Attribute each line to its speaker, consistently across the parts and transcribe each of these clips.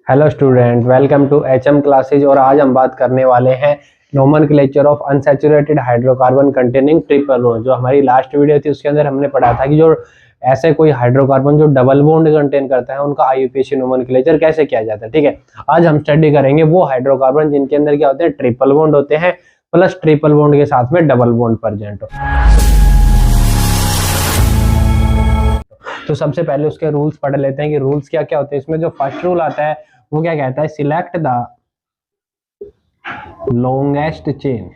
Speaker 1: Hello student, welcome to HM classes. और आज हम बात करने वाले हैं nomenclature of unsaturated hydrocarbon containing triple bond. जो हमारी लास्ट वीडियो थी उसके अंदर हमने पढ़ा था कि जो ऐसे कोई हाइड्रोकार्बन जो डबल बॉन्ड कंटेन करता है उनका आईयूपीएसी नोमेनक्लेचर कैसे किया जाता है। ठीक है, आज हम स्टडी करेंगे वो हाइड्रोकार्बन जिनके अंदर क्या होते हैं, ट्रिपल बॉन्ड होते हैं प्लस ट्रिपल बॉन्ड के साथ में डबल बॉन्ड प्रेजेंट हो। तो सबसे पहले उसके रूल्स पढ़ लेते हैं कि रूल्स क्या क्या होते हैं। इसमें जो फर्स्ट रूल आता है वो क्या कहता है, select the longest chain.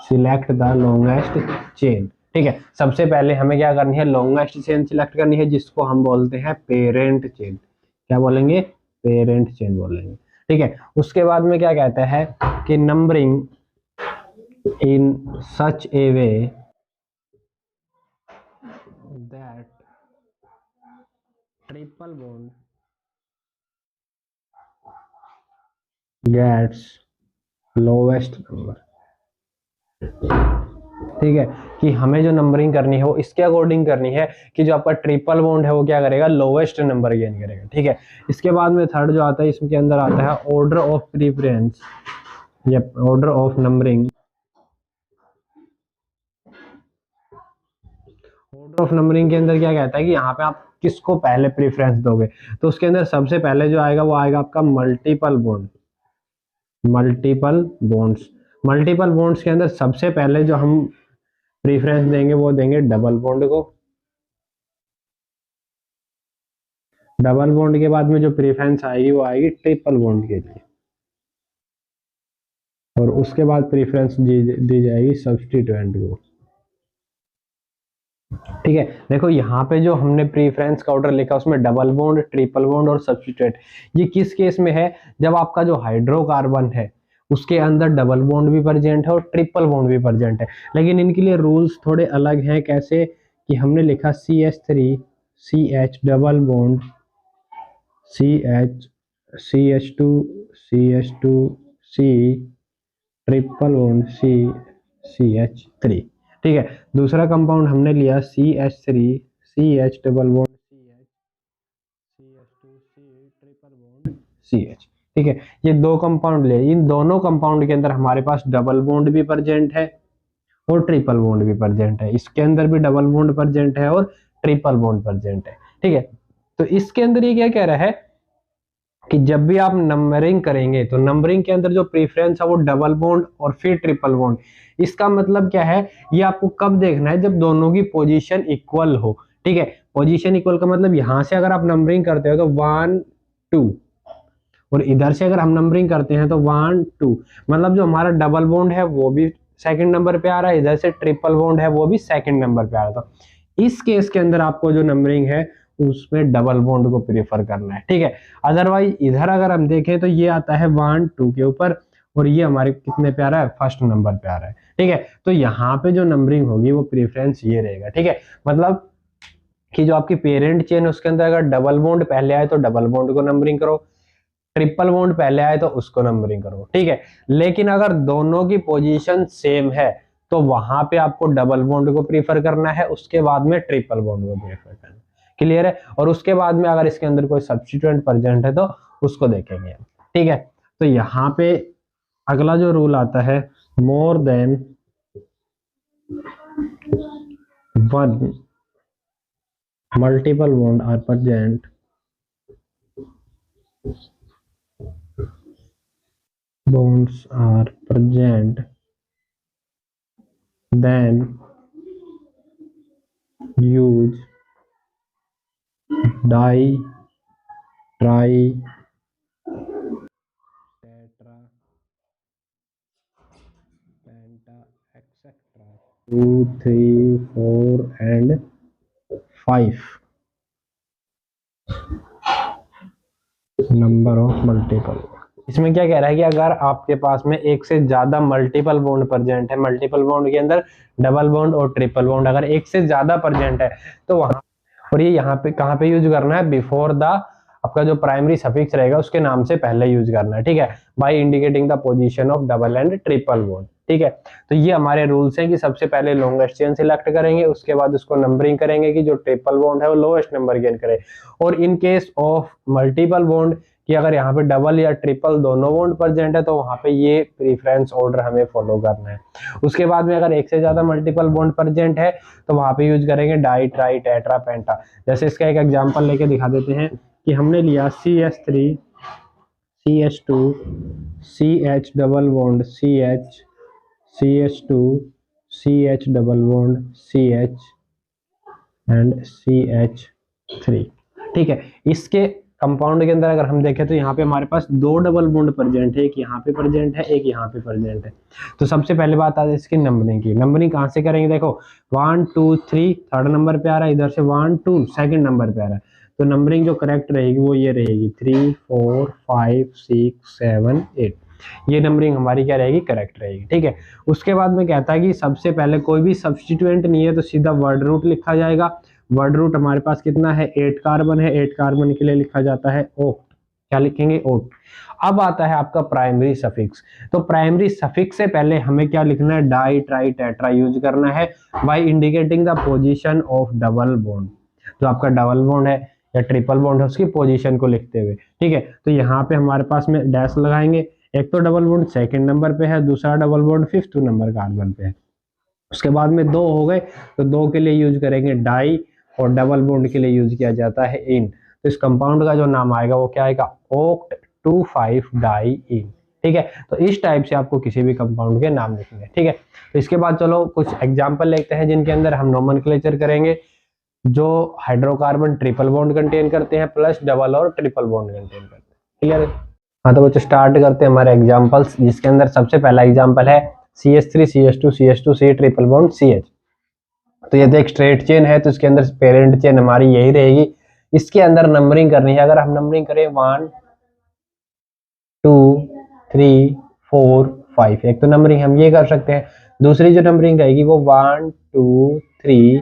Speaker 1: Select the longest chain. ठीक है, सबसे पहले हमें क्या करनी है, लॉन्गेस्ट चेन सिलेक्ट करनी है जिसको हम बोलते हैं पेरेंट चेन। क्या बोलेंगे, पेरेंट चेन बोलेंगे। ठीक है, उसके बाद में क्या कहता है कि numbering in such A way that triple bond gets lowest number। ठीक है, कि हमें जो नंबरिंग करनी है वो इसके अकॉर्डिंग करनी है कि जो आपका ट्रिपल बॉन्ड है वो क्या करेगा, लोवेस्ट नंबर गेन करेगा। ठीक है, इसके बाद में थर्ड जो आता है इसके अंदर आता है ऑर्डर ऑफ प्रीफरेंस या order of numbering. Order of numbering के अंदर क्या कहता है कि यहाँ पे आप किसको पहले प्रेफरेंस दोगे। तो उसके अंदर सबसे पहले जो आएगा वो आएगा आपका multiple bond. Multiple bonds, multiple bonds के अंदर सबसे पहले जो हम प्रेफरेंस देंगे वो देंगे डबल बॉन्ड को। डबल बॉन्ड के बाद में जो प्रेफरेंस आएगी वो आएगी ट्रिपल बॉन्ड के लिए, और उसके बाद प्रेफरेंस दी जाएगी सब्स्टिट्यूएंट को। ठीक है, देखो यहाँ पे जो हमने प्रीफरेंस का ऑर्डर लिखा उसमें डबल बॉन्ड, ट्रिपल बॉन्ड और सब्स्टिट्यूएंट, ये किस केस में है, जब आपका जो हाइड्रोकार्बन है उसके अंदर डबल बॉन्ड भी प्रेजेंट है और ट्रिपल बॉन्ड भी प्रेजेंट है। लेकिन इनके लिए रूल्स थोड़े अलग हैं। कैसे कि हमने लिखा CH3 CH double bond CH CH2 CH2 C triple bond C CH3। ठीक है, दूसरा कंपाउंड हमने लिया CH3 CH double bond CH CH2 C triple bond CH। ठीक है, ये दो कंपाउंड लिए, इन दोनों कंपाउंड के अंदर हमारे पास डबल बॉन्ड भी प्रेजेंट है और ट्रिपल बॉन्ड भी प्रेजेंट है। इसके अंदर भी डबल बॉन्ड प्रेजेंट है और ट्रिपल बॉन्ड प्रेजेंट है। ठीक है, तो इसके अंदर ये क्या कह रहा है कि जब भी आप नंबरिंग करेंगे तो नंबरिंग के अंदर जो प्रेफरेंस है वो डबल बॉन्ड और फिर ट्रिपल बॉन्ड। इसका मतलब क्या है, ये आपको कब देखना है, जब दोनों की पोजीशन इक्वल हो। ठीक है, पोजीशन इक्वल का मतलब यहां से अगर आप नंबरिंग करते हो तो 1 2, और इधर से अगर हम नंबरिंग करते हैं तो 1 2, मतलब जो हमारा डबल बॉन्ड है वो भी सेकंड नंबर पे आ रहा है, इधर से ट्रिपल बॉन्ड है वो भी सेकंड नंबर पे आ रहा था। इस केस के अंदर आपको जो नंबरिंग है उसमें डबल बॉन्ड को प्रेफर करना है। ठीक है, अदरवाइज इधर अगर हम देखें तो ये आता है 1 2 के ऊपर और ये हमारे कितने पे आ रहा है, फर्स्ट नंबर पे आ रहा है। ठीक है, तो यहाँ पे जो नंबरिंग होगी वो प्रेफरेंस ये रहेगा। ठीक है, मतलब कि जो आपकी पेरेंट चेन है उसके अंदर अगर डबल बॉन्ड पहले आए तो डबल बॉन्ड को नंबरिंग करो, ट्रिपल बॉन्ड पहले आए तो उसको नंबरिंग करो। ठीक है, लेकिन अगर दोनों की पोजीशन सेम है तो वहां पे आपको डबल बॉन्ड को प्रीफर करना है, उसके बाद में ट्रिपल बॉन्ड को प्रीफर करना है। क्लियर है, और उसके बाद में अगर इसके अंदर कोई सब्स्टिट्यूएंट प्रेजेंट है तो उसको देखेंगे। ठीक है, तो यहाँ पे अगला जो रूल आता है, more than 1 multiple bond are present bonds are present, then use di, tri, tetra, penta, etc. 2 3 4 and 5 number of multiple. इसमें क्या कह रहा है कि अगर आपके पास में एक से ज्यादा मल्टीपल बॉन्ड प्रेजेंट है, मल्टीपल बॉन्ड के अंदर डबल बॉन्ड और ट्रिपल बॉन्ड अगर एक से ज्यादा प्रेजेंट है तो वहां, और ये यहाँ पे कहाँ पे यूज करना है, बिफोर द आपका आपका जो प्राइमरी सफिक्स रहेगा उसके नाम से पहले यूज करना है, ठीक है, by indicating the position of double and triple bond, ठीक है। तो ये हमारे रूल्स हैं कि सबसे पहले लॉन्गेस्ट चेन सिलेक्ट करेंगे, उसके बाद उसको नंबरिंग करेंगे कि जो ट्रिपल बॉन्ड है वो लोएस्ट नंबर गेन करे, और in case of multiple bond कि अगर यहाँ पे डबल या ट्रिपल दोनों बॉन्ड प्रेजेंट है तो वहां पे ये प्रीफरेंस ऑर्डर हमें फॉलो करना है। उसके बाद में अगर एक से ज्यादा मल्टीपल बॉन्ड प्रेजेंट है तो वहां पे यूज करेंगे डाई, ट्राई, टेट्रा, पेंटा। जैसे इसका एक एग्जांपल लेके दिखा देते हैं कि हमने लिया CH3 CH2 CH double bond CH CH2 CH double bond CH and CH3, ठीक है। इसके कंपाउंड के अंदर अगर हम देखें तो यहाँ पे हमारे पास दो डबल बॉन्ड प्रेजेंट है, एक यहाँ पे प्रेजेंट है, एक यहाँ पे प्रेजेंट है। तो सबसे पहले बात आती है इसकी नंबरिंग की। नंबरिंग कहाँ से करेंगे, देखो 1 2 3 थर्ड नंबर पे आ रहा है, इधर से 1 2 सेकंड नंबर पे आ रहा है, तो नंबरिंग जो करेक्ट रहेगी वो ये रहेगी 3 4 5 6 7 8, ये नंबरिंग हमारी क्या रहेगी, करेक्ट रहेगी, ठीक है। उसके बाद में कहता है कि सबसे पहले कोई भी सब्स्टिट्यूएंट नहीं है तो सीधा वर्ड रूट लिखा जाएगा। वर्ड रूट हमारे पास कितना है, 8 कार्बन है, 8 कार्बन के लिए लिखा जाता है ओक्ट, क्या लिखेंगे, ओक्ट। अब आता है आपका प्राइमरी सफिक्स। तो प्राइमरी सफिक्स से पहले हमें क्या लिखना है, डाई, ट्राई, टेट्रा यूज करना है by indicating the position of double bond. जो आपका डबल बॉन्ड है या ट्रिपल बॉन्ड है उसकी पोजीशन को लिखते हुए, ठीक है। तो यहाँ पे हमारे पास में डैश लगाएंगे, एक तो डबल बॉन्ड सेकंड नंबर पे है, दूसरा double bond fifth number carbon पे है। उसके बाद में दो हो गए तो दो के लिए यूज करेंगे डाई, और डबल बॉन्ड के लिए यूज किया जाता है इन। तो इस कंपाउंड का जो नाम आएगा वो क्या आएगा, ओक्ट 2,5 डाई इन, ठीक है। तो इस टाइप से आपको किसी भी कंपाउंड के नाम लिखने हैं, ठीक है। तो इसके बाद चलो कुछ एग्जांपल लेते हैं जिनके अंदर हम नोमेनक्लेचर करेंगे जो हाइड्रोकार्बन ट्रिपल बॉन्ड कंटेन करते हैं प्लस डबल और ट्रिपल बॉन्ड कंटेन करते हैं, क्लियर है। हाँ तो बच्चों स्टार्ट करते हैं हमारे एग्जांपल्स, जिसके अंदर सबसे पहला एग्जांपल है CH3 CH2 CH2 C triple bond CH। तो ये तो एक स्ट्रेट चेन है तो इसके अंदर पेरेंट चेन हमारी यही रहेगी। इसके अंदर नंबरिंग करनी है, अगर हम नंबरिंग करें 1 2 3 4 5, एक तो नंबरिंग हम ये कर सकते हैं, दूसरी जो नंबरिंग रहेगी वो 1 2 3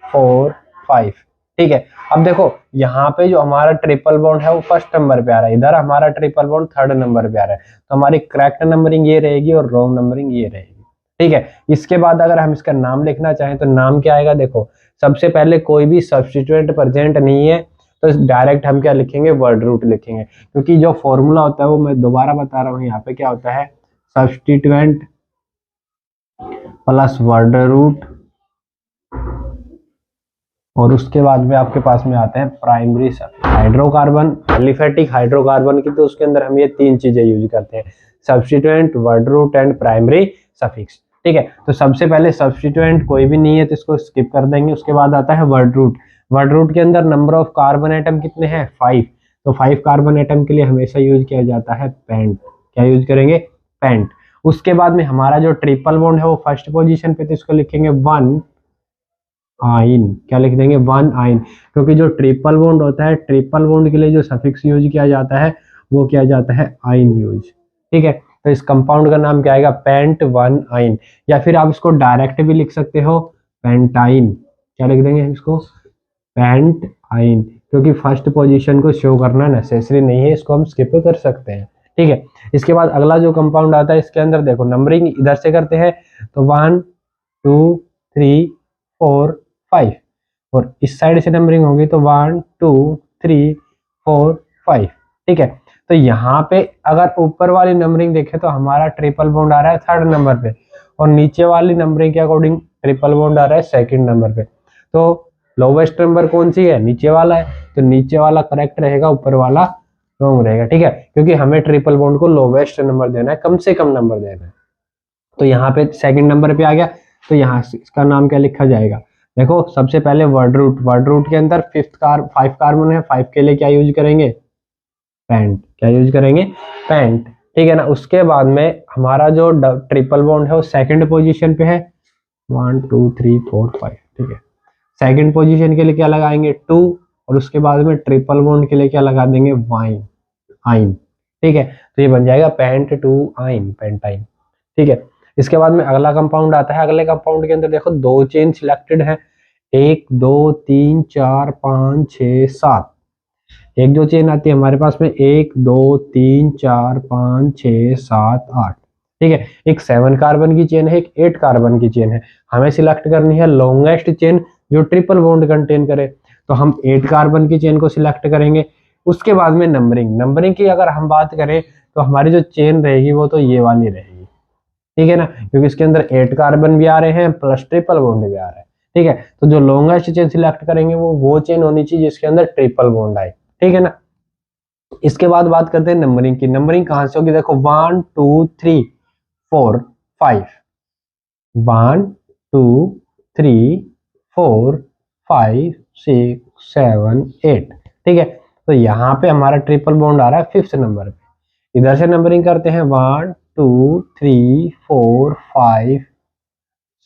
Speaker 1: 4 5, ठीक है। अब देखो यहाँ पे जो हमारा ट्रिपल बॉन्ड है वो फर्स्ट नंबर पे आ रहा है, इधर हमारा ट्रिपल बॉन्ड थर्ड नंबर पे आ रहा है, तो हमारी करेक्ट नंबरिंग ये रहेगी और रॉन्ग नंबरिंग ये रहेगी, ठीक है। इसके बाद अगर हम इसका नाम लिखना चाहें तो नाम क्या आएगा, देखो सबसे पहले कोई भी सब्स्टिट्यूएंट प्रेजेंट नहीं है तो डायरेक्ट हम क्या लिखेंगे, वर्ड रूट लिखेंगे, क्योंकि जो फॉर्मूला होता है वो मैं दोबारा बता रहा हूँ, यहाँ पे क्या होता है, सब्स्टिट्यूएंट प्लस वर्ड रूट, और उसके बाद में आपके पास में आते हैं primary suffix. Hydrocarbon, aliphatic hydrocarbon की तो उसके अंदर हम ये तीन चीजें यूज करते हैं, substituent, word root and primary suffix, ठीक है। तो सबसे पहले सब्स्टिट्यूएंट कोई भी नहीं है तो इसको स्किप कर देंगे। उसके बाद आता है वर्ड रूट। वर्ड रूट के अंदर नंबर ऑफ कार्बन एटम कितने हैं, 5, तो 5 कार्बन एटम के लिए हमेशा यूज किया जाता है पेंट, क्या यूज करेंगे, पेंट। उसके बाद में हमारा जो ट्रिपल बॉन्ड है वो फर्स्ट पोजीशन पे, तो इसको लिखेंगे 1 आइन, क्या लिख देंगे, 1 आइन, क्योंकि जो ट्रिपल बॉन्ड होता है, ट्रिपल बॉन्ड के लिए जो सफिक्स यूज किया जाता है वो किया जाता है आइन यूज, ठीक है। तो इस कंपाउंड का नाम क्या आएगा, पेंट 1 आइन, या फिर आप इसको डायरेक्ट भी लिख सकते हो पेंटाइन, क्या लिख देंगे इसको, पेंट आइन, क्योंकि फर्स्ट पोजीशन को शो करना नेसेसरी नहीं है, इसको हम स्किप कर सकते हैं, ठीक है। इसके बाद अगला जो कंपाउंड आता है इसके अंदर देखो नंबरिंग इधर से करते हैं तो 1 2 3 4 5, और इस साइड से नंबरिंग होगी तो 1 2 3 4 5, ठीक है। तो यहाँ पे अगर ऊपर वाली नंबरिंग देखें तो हमारा ट्रिपल बॉन्ड आ रहा है थर्ड नंबर पे, और नीचे वाली नंबरिंग के अकॉर्डिंग ट्रिपल बॉन्ड आ रहा है सेकंड नंबर पे। तो लोवेस्ट नंबर कौन सी है, नीचे वाला है, तो नीचे वाला करेक्ट रहेगा, ऊपर वाला रॉन्ग रहेगा, ठीक है, क्योंकि हमें ट्रिपल बॉन्ड को लोवेस्ट नंबर देना है, कम से कम नंबर देना है। तो यहाँ पे सेकंड नंबर पे आ गया, तो यहाँ इसका नाम क्या लिखा जाएगा, देखो सबसे पहले वर्ड रूट। वर्ड रूट के अंदर 5 कार्बन है, 5 के लिए क्या यूज करेंगे, पेंट, क्या यूज करेंगे, पेंट, ठीक है ना। उसके बाद में हमारा जो ट्रिपल बॉन्ड है वो सेकंड पोजीशन पे है, 1 2 3 4 5, ठीक है। सेकंड पोजीशन के लिए क्या लगाएंगे, 2, और उसके बाद में ट्रिपल बॉन्ड के लिए क्या लगा देंगे, वाइन, आइन, ठीक है। तो ये बन जाएगा पेंट 2 आइन, पेंटाइन, ठीक है। इसके बाद में अगला कंपाउंड आता है। अगले कंपाउंड के अंदर देखो दो चेन सिलेक्टेड है, 1 2 3 4 5 6 7, एक जो चेन आती है हमारे पास में 1 2 3 4 5 6 7 8, ठीक है। एक 7 कार्बन की चेन है, एक 8 कार्बन की चेन है। हमें सिलेक्ट करनी है लॉन्गेस्ट चेन जो ट्रिपल बॉन्ड कंटेन करे, तो हम 8 कार्बन की चेन को सिलेक्ट करेंगे। उसके बाद में नंबरिंग की अगर हम बात करें तो हमारी जो चेन रहेगी वो तो ये वाली रहेगी, ठीक है ना, क्योंकि इसके अंदर 8 कार्बन भी आ रहे हैं प्लस ट्रिपल बॉन्ड भी आ रहा है, ठीक है। तो जो लॉन्गेस्ट चेन सिलेक्ट करेंगे वो चेन होनी चाहिए जिसके अंदर ट्रिपल बॉन्ड आए, ठीक है ना। इसके बाद बात करते हैं नंबरिंग की। नंबरिंग कहां से होगी, देखो 1 2 3 4 5, 1 2 3 4 5 6 7 8, ठीक है। तो यहाँ पे हमारा ट्रिपल बॉन्ड आ रहा है 5th नंबर पे। इधर से नंबरिंग करते हैं 1 2 3 4 5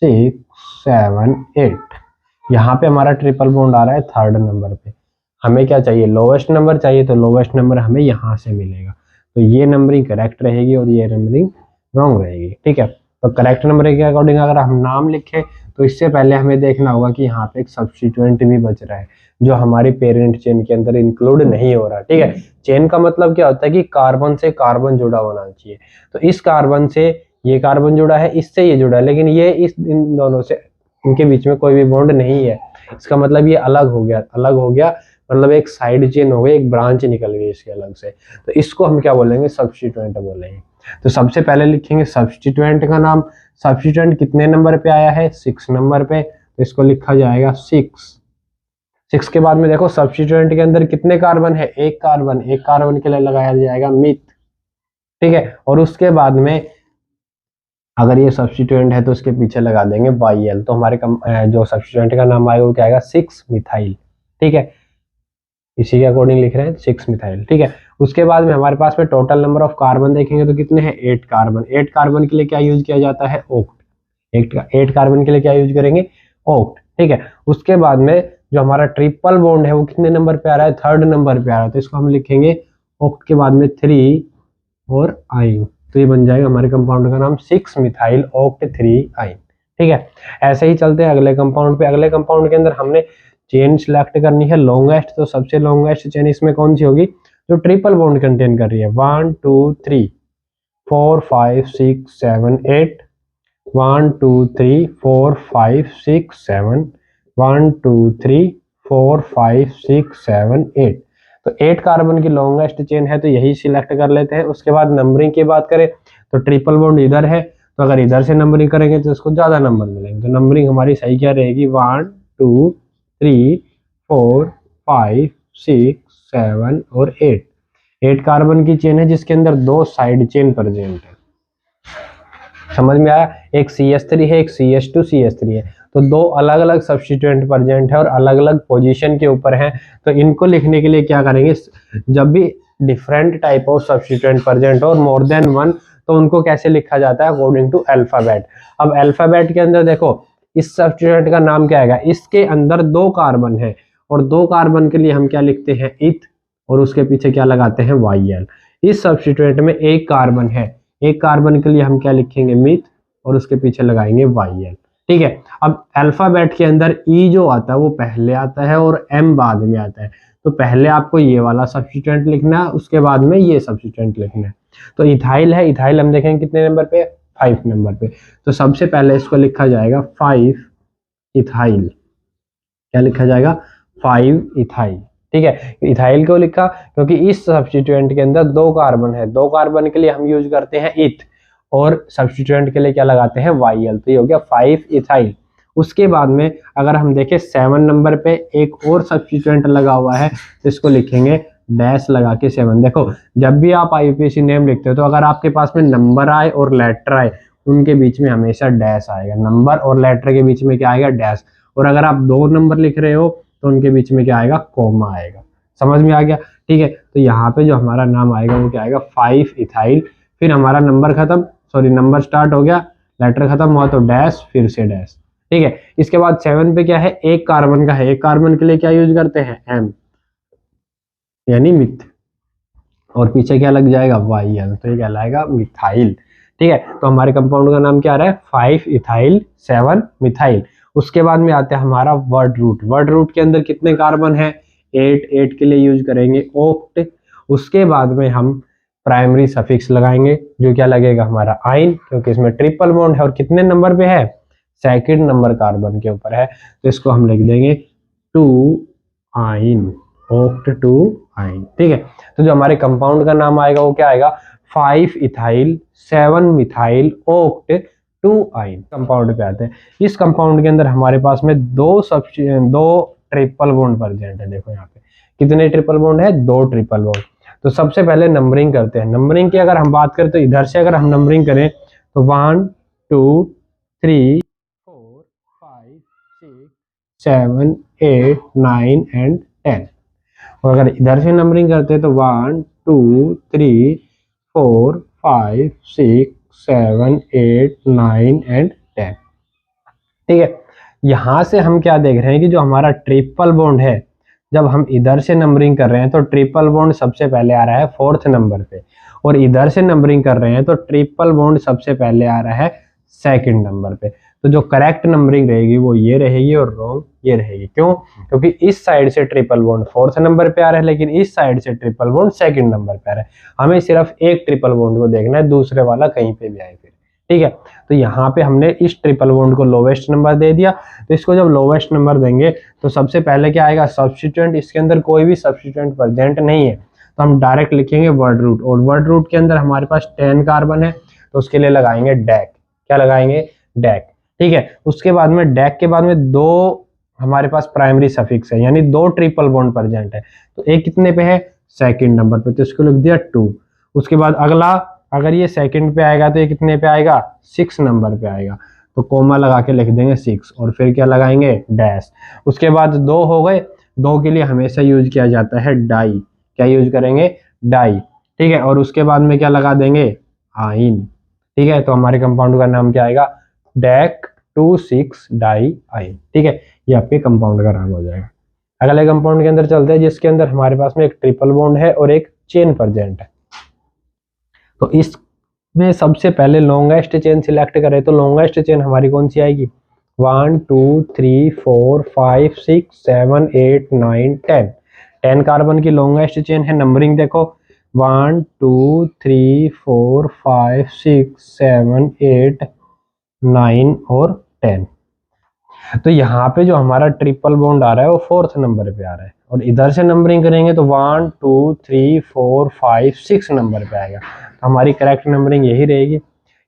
Speaker 1: 6 7 8, यहाँ पे हमारा ट्रिपल बॉन्ड आ रहा है 3rd नंबर पे। हमें क्या चाहिए, लोवेस्ट नंबर चाहिए, तो लोवेस्ट नंबर हमें यहाँ से मिलेगा। तो ये नंबरिंग करेक्ट रहेगी और ये नंबरिंग रॉन्ग रहेगी, ठीक है। तो करेक्ट नंबर के अकॉर्डिंग अगर हम नाम लिखें तो इससे पहले हमें देखना होगा कि यहाँ पे एक सब्स्टिट्यूएंट भी बच रहा है जो हमारी पेरेंट चेन के अंदर इंक्लूड नहीं हो रहा, ठीक है। चेन का मतलब क्या होता है कि कार्बन से कार्बन जुड़ा होना चाहिए। तो इस कार्बन से ये कार्बन जुड़ा है, इससे ये जुड़ा है, लेकिन ये इन दोनों से, इनके बीच में कोई भी बॉन्ड नहीं है। इसका मतलब ये अलग हो गया, मतलब एक साइड चेन हो गई, एक ब्रांच निकल गई इसके अलग से। तो इसको हम क्या बोलेंगे, सब्स्टिट्यूएंट बोलेंगे। तो सबसे पहले लिखेंगे सब्स्टिट्यूएंट का नाम। सब्स्टिट्यूएंट कितने नंबर पे आया है, 6 नंबर पे, तो इसको लिखा जाएगा 6 के बाद में देखो सब्स्टिट्यूएंट के अंदर कितने कार्बन है, एक कार्बन के लिए लगाया जाएगा मिथ, ठीक है। और उसके बाद में अगर ये सब्स्टिट्यूएंट है तो उसके पीछे लगा देंगे YL, तो हमारे जो सब्स्टिट्यूएंट का नाम आएगा वो क्या आएगा, 6 मिथाइल, ठीक है। इसी के अकॉर्डिंग लिख रहे हैं 6 मिथाइल, ठीक है। उसके बाद में हमारे पास में टोटल नंबर ऑफ कार्बन देखेंगे तो कितने हैं, 8 कार्बन। 8 कार्बन के लिए क्या यूज किया जाता है, ओक्ट। 8 कार्बन के लिए क्या यूज करेंगे, ओक्ट, ठीक है। उसके बाद में जो हमारा ट्रिपल बॉन्ड है वो कितने नंबर पे आ रहा है, 3rd नंबर पे आ रहा है, तो इसको हम लिखेंगे ओक्ट के बाद में 3 और आइन, तो ये बन जाएगा हमारे कंपाउंड का नाम 6 मिथाइल ओक्ट 3 आइन, ठीक है। ऐसे ही चलते हैं अगले कंपाउंड पे। अगले कंपाउंड के अंदर हमने चेन सिलेक्ट करनी है लॉन्गेस्ट, तो सबसे लॉन्गेस्ट चेन इसमें कौन सी होगी, जो ट्रिपल बॉन्ड कंटेन कर रही है। 1 2 3 4 5 6 7 8, 1 2 3 4 5 6 7, 1 2 3 4 5 6 7 8, तो 8 कार्बन की लॉन्गेस्ट चेन है, तो यही सिलेक्ट कर लेते हैं। उसके बाद नंबरिंग की बात करें तो ट्रिपल बॉन्ड इधर है, तो अगर इधर से नंबरिंग करेंगे तो इसको ज्यादा नंबर मिलेंगे। तो नंबरिंग हमारी सही क्या रहेगी, 1 2 3 4 5 6 7 और 8 कार्बन की चेन है जिसके अंदर 2 साइड चेन प्रेजेंट है। समझ में आया, एक CH3 है, एक CH2CH3 है, तो 2 अलग अलग सब्स्टिट्यूएंट प्रेजेंट है और अलग अलग पोजीशन के ऊपर हैं। तो इनको लिखने के लिए क्या करेंगे, जब भी different type of substituent present और मोर देन 1, तो उनको कैसे लिखा जाता है, अकॉर्डिंग टू अल्फाबेट। अब अल्फाबेट के अंदर देखो इस सब्स्टिट्यूएंट का नाम क्या आएगा, इसके अंदर 2 कार्बन है और 2 कार्बन के लिए हम क्या लिखते हैं, इथ, और उसके पीछे क्या लगाते हैं, YL। इस सब्स्टिट्यूएंट में 1 कार्बन है, 1 कार्बन के लिए हम क्या लिखेंगे, मिथ, और उसके पीछे लगाएंगे YL, ठीक है। अब अल्फाबेट के अंदर E जो आता है वो पहले आता है और M बाद में आता है, तो पहले आपको ये वाला सब्स्टिट्यूएंट लिखना है, उसके बाद में ये सब्स्टिट्यूएंट लिखना है। तो इथाइल है, इथाइल हम देखेंगे कितने नंबर पे, 5 नंबर पे, तो सबसे पहले इसको लिखा जाएगा 5 इथाइल। क्या लिखा जाएगा, 5 इथाइल, ठीक है। इथाइल क्यों लिखा, क्योंकि इस सब्स्टिट्यूएंट के अंदर 2 कार्बन है, 2 कार्बन के लिए हम यूज करते हैं इथ, और सब्स्टिट्यूएंट के लिए क्या लगाते हैं, YL, तो ये हो गया 5 इथाइल। उसके बाद में अगर हम देखें 7 नंबर पे एक और सब्स्टिट्यूएंट लगा हुआ है, तो इसको लिखेंगे डैश लगा के 7। देखो जब भी आप IUPAC नेम लिखते हो तो अगर आपके पास में नंबर आए और लेटर आए उनके बीच में हमेशा डैश आएगा, नंबर और लेटर के बीच में क्या आएगा, डैश। और अगर आप 2 नंबर लिख रहे हो तो उनके बीच में क्या आएगा, कॉमा आएगा। समझ में आ गया, ठीक है। तो यहाँ पे जो हमारा नाम आएगा वो क्या आएगा, 5 इथाइल, फिर हमारा नंबर खत्म, सॉरी नंबर स्टार्ट हो गया, लेटर खत्म हुआ तो डैश, फिर से डैश, ठीक है। इसके बाद 7 पे क्या है, 1 कार्बन का है, 1 कार्बन के लिए क्या यूज करते हैं, M, यानी मिथ, और पीछे क्या लग जाएगा, YL, तो ये क्या लाएगा, मिथाइल, ठीक है। तो हमारे कंपाउंड का नाम क्या आ रहा है, 5 इथाइल 7 मिथाइल। उसके बाद में आता है हमारा वर्ड रूट। वर्ड रूट के अंदर कितने कार्बन है, 8 8 के लिए यूज करेंगे ओक्ट। उसके बाद में हम प्राइमरी सफिक्स लगाएंगे जो क्या लगेगा हमारा आइन, क्योंकि इसमें ट्रिपल बॉन्ड है और कितने नंबर पे है, सेकंड नंबर कार्बन के ऊपर है, तो इसको हम लिख देंगे 2 आइन, ओक्ट 2 आइन। ठीक है, तो जो हमारे कंपाउंड का नाम आएगा वो क्या आएगा, 5 इथाइल 7 मिथाइल ओक्ट 2 आइन कंपाउंड पे आते हैं। इस कंपाउंड के अंदर हमारे पास में दो ट्रिपल बॉन्ड प्रेजेंट है। देखो यहाँ पे कितने ट्रिपल बॉन्ड है, 2 ट्रिपल बॉन्ड। तो सबसे पहले नंबरिंग करते हैं। नंबरिंग की अगर हम बात करें तो इधर से अगर हम नंबरिंग करें तो 1 2 3 4 5 6 7 8 9 एंड 10। और अगर इधर से नंबरिंग करते हैं तो 1 2 3 4 5 6 7 8 9 एंड 10। ठीक है, यहां से हम क्या देख रहे हैं कि जो हमारा ट्रिपल बॉन्ड है, जब हम इधर से नंबरिंग कर रहे हैं तो ट्रिपल बॉन्ड सबसे पहले आ रहा है 4th नंबर पे, और इधर से नंबरिंग कर रहे हैं तो ट्रिपल बॉन्ड सबसे पहले आ रहा है 2nd नंबर पे। तो जो करेक्ट नंबरिंग रहेगी वो ये रहेगी और रॉन्ग ये रहेगी। क्यों? क्योंकि इस साइड से ट्रिपल बॉन्ड 4th नंबर पे आ रहा है, लेकिन इस साइड से ट्रिपल बॉन्ड 2nd नंबर पे आ रहा है। हमें सिर्फ एक ट्रिपल बॉन्ड को देखना है, दूसरे वाला कहीं पे भी आए फिर। ठीक है, तो यहाँ पे हमने इस ट्रिपल बॉन्ड को लोवेस्ट नंबर दे दिया, तो इसको जब लोवेस्ट नंबर देंगे तो सबसे पहले क्या आएगा, सब्स्टिट्यूएंट। इसके अंदर कोई भी सब्स्टिट्यूएंट प्रेजेंट नहीं है, तो हम डायरेक्ट लिखेंगे वर्ड रूट, और वर्ड रूट के अंदर हमारे पास 10 कार्बन है, तो उसके लिए लगाएंगे डैक। क्या लगाएंगे, डैक। ठीक है, उसके बाद में डैक के बाद में 2 हमारे पास प्राइमरी सफिक्स है, यानी 2 ट्रिपल बॉन्ड प्रेजेंट है। तो एक कितने पे है, 2nd नंबर पे, तो इसको लिख दिया 2। उसके बाद अगला, अगर ये 2nd पे आएगा तो ये कितने पे आएगा, 6 नंबर पे आएगा, तो कोमा लगा के लिख देंगे 6, और फिर क्या लगाएंगे, डैश। उसके बाद 2 हो गए, 2 के लिए हमेशा यूज किया जाता है डाई। क्या यूज करेंगे, डाई। ठीक है, और उसके बाद में क्या लगा देंगे, आइन। ठीक है, तो हमारे कंपाउंड का नाम क्या आएगा, डैक 2,6 डाई आइन। ठीक है, ये आपके कंपाउंड का नाम हो जाएगा। अगले कंपाउंड के अंदर चलते हैं, जिसके अंदर हमारे पास में एक ट्रिपल बॉन्ड है और एक चेन प्रेजेंट है। तो इसमें सबसे पहले लॉन्गेस्ट चेन सिलेक्ट करें, तो लॉन्गेस्ट चेन हमारी कौन सी आएगी, 1 2 3 4 5 6 7 8 9 10। 10 कार्बन की लॉन्गेस्ट चेन है। नंबरिंग देखो, 1 2 3 4 5 6 7 8 9 और 10। तो यहाँ पे जो हमारा ट्रिपल बॉन्ड आ रहा है वो 4th नंबर पे आ रहा है, और इधर से नंबरिंग करेंगे तो 1 2 3 4 5 6 नंबर पे आएगा। तो हमारी करेक्ट नंबरिंग यही रहेगी।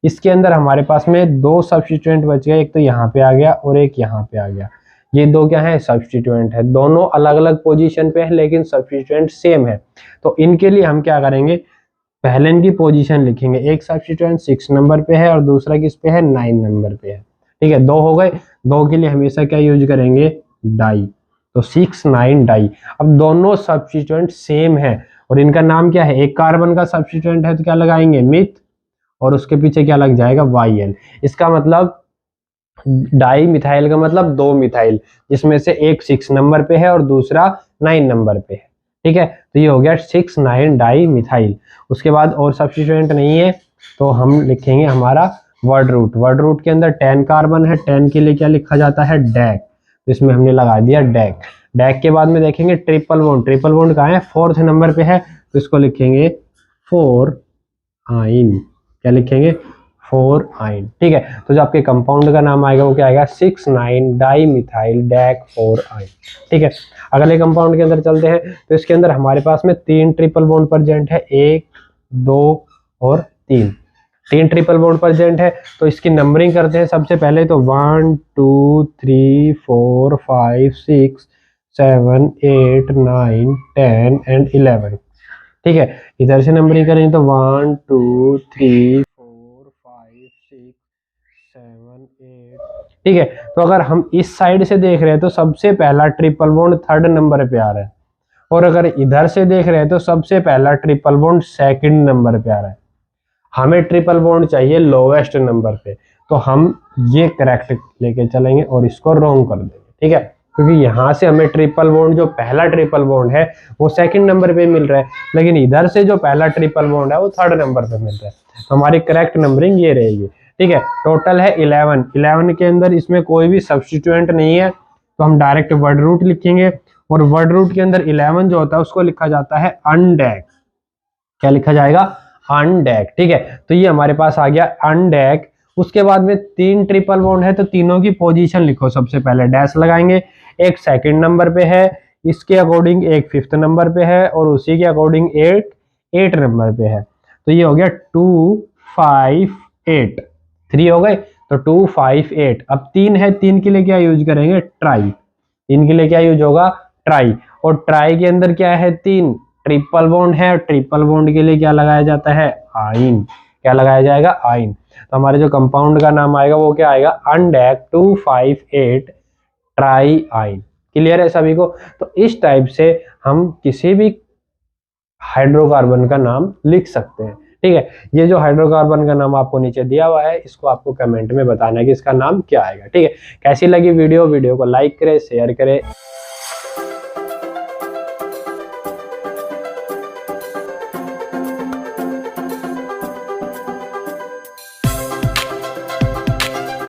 Speaker 1: इसके अंदर हमारे पास में 2 सब्स्टिट्यूएंट बच गए, एक तो यहाँ पे आ गया और एक यहाँ पे आ गया। ये 2 क्या है, सब्स्टिट्यूएंट है। दोनों अलग अलग पोजीशन पे है लेकिन सब्स्टिट्यूएंट सेम है। तो इनके लिए हम क्या करेंगे, पहले इनकी पोजीशन लिखेंगे। एक सब्स्टिट्यूएंट 6 नंबर पे है और दूसरा किस पे है, 9 नंबर पे है। ठीक है, 2 हो गए। 2 के लिए हमेशा क्या यूज करेंगे, डाई। तो 6 9 डाई। अब दोनों सब्स्टिट्यूएंट सेम है और इनका नाम क्या है, एक कार्बन का सब्स्टिट्यूएंट है तो क्या लगाएंगे, मिथ, और उसके पीछे क्या लग जाएगा, YN। इसका मतलब डाई मिथाइल का मतलब 2 मिथाइल, जिसमें से एक 6 नंबर पे है और दूसरा 9 नंबर पे है। ठीक है, तो ये हो गया 6 9 डाई मिथाइल। उसके बाद और सब्स्टिट्यूएंट नहीं है तो हम लिखेंगे हमारा वर्ड रूट। वर्ड रूट के अंदर 10 कार्बन है, 10 के लिए क्या लिखा जाता है, डैक। तो इसमें हमने लगा दिया डैक। डैक के बाद में देखेंगे ट्रिपल बॉन्ड। ट्रिपल बॉन्ड कहाँ है, 4th नंबर पे है, तो इसको लिखेंगे 4 आइन। क्या लिखेंगे, 4 आइन। ठीक है, तो जो आपके कंपाउंड का नाम आएगा वो क्या आएगा, 6 9 डाई मिथाइल डैक 4 आइन। ठीक है, अगले कंपाउंड के अंदर चलते हैं। तो इसके अंदर हमारे पास में 3 ट्रिपल बॉन्ड प्रेजेंट है, 1 2 और 3। 3 ट्रिपल बॉन्ड प्रेजेंट है, तो इसकी नंबरिंग करते हैं। सबसे पहले तो 1 2 3 4 5 6 7 8 9 10 एंड 11। ठीक है, इधर से नंबरिंग करेंगे तो 1 2 3 4 5 6 7 8। ठीक है, तो अगर हम इस साइड से देख रहे हैं तो सबसे पहला ट्रिपल बॉन्ड 3rd नंबर पे आ रहा है, और अगर इधर से देख रहे हैं तो सबसे पहला ट्रिपल बॉन्ड 2nd नंबर पे आ रहा है। हमें ट्रिपल बॉन्ड चाहिए लोवेस्ट नंबर पे, तो हम ये करेक्ट लेके चलेंगे और इसको रॉन्ग कर देंगे। ठीक है, क्योंकि यहाँ से हमें ट्रिपल बॉन्ड, जो पहला ट्रिपल बॉन्ड है वो 2nd नंबर पे मिल रहा है, लेकिन इधर से जो पहला ट्रिपल बॉन्ड है वो 3rd नंबर पे मिल रहा है। तो हमारी करेक्ट नंबरिंग ये रहेगी। ठीक है, टोटल है 11। 11 के अंदर इसमें कोई भी सब्स्टिट्यूएंट नहीं है, तो हम डायरेक्ट वर्ड रूट लिखेंगे और वर्ड रूट के अंदर 11 जो होता है उसको लिखा जाता है अनडेक। क्या लिखा जाएगा? अनडेक। ठीक है, तो ये हमारे पास आ गया अनडेक। उसके बाद में 3 ट्रिपल बॉन्ड है, तो तीनों की पोजीशन लिखो। सबसे पहले डैश लगाएंगे, एक सेकंड नंबर पे है, इसके अकॉर्डिंग एक 5th नंबर पे है, और उसी के अकॉर्डिंग एक 8 नंबर पे है। तो ये हो गया 2 5 8, 3 हो गए, तो 2 5 8। अब 3 है, 3 के लिए क्या यूज करेंगे? ट्राई। 3 के लिए क्या यूज होगा? ट्राई। और ट्राई के अंदर क्या है? 3 ट्रिपल बॉन्ड है, ट्रिपल बॉन्ड के लिए क्या लगाया जाता है? आइन। क्या लगाया जाएगा? आइन। तो हमारे जो कंपाउंड का नाम आएगा वो क्या आएगा? अनडेक 258 ट्राई आइन। क्लियर है सभी को? तो इस टाइप से हम किसी भी हाइड्रोकार्बन का नाम लिख सकते हैं। ठीक है, ये जो हाइड्रोकार्बन का नाम आपको नीचे दिया हुआ है, इसको आपको कमेंट में बताना है कि इसका नाम क्या आएगा। ठीक है, कैसी लगी वीडियो को लाइक करें, शेयर करें।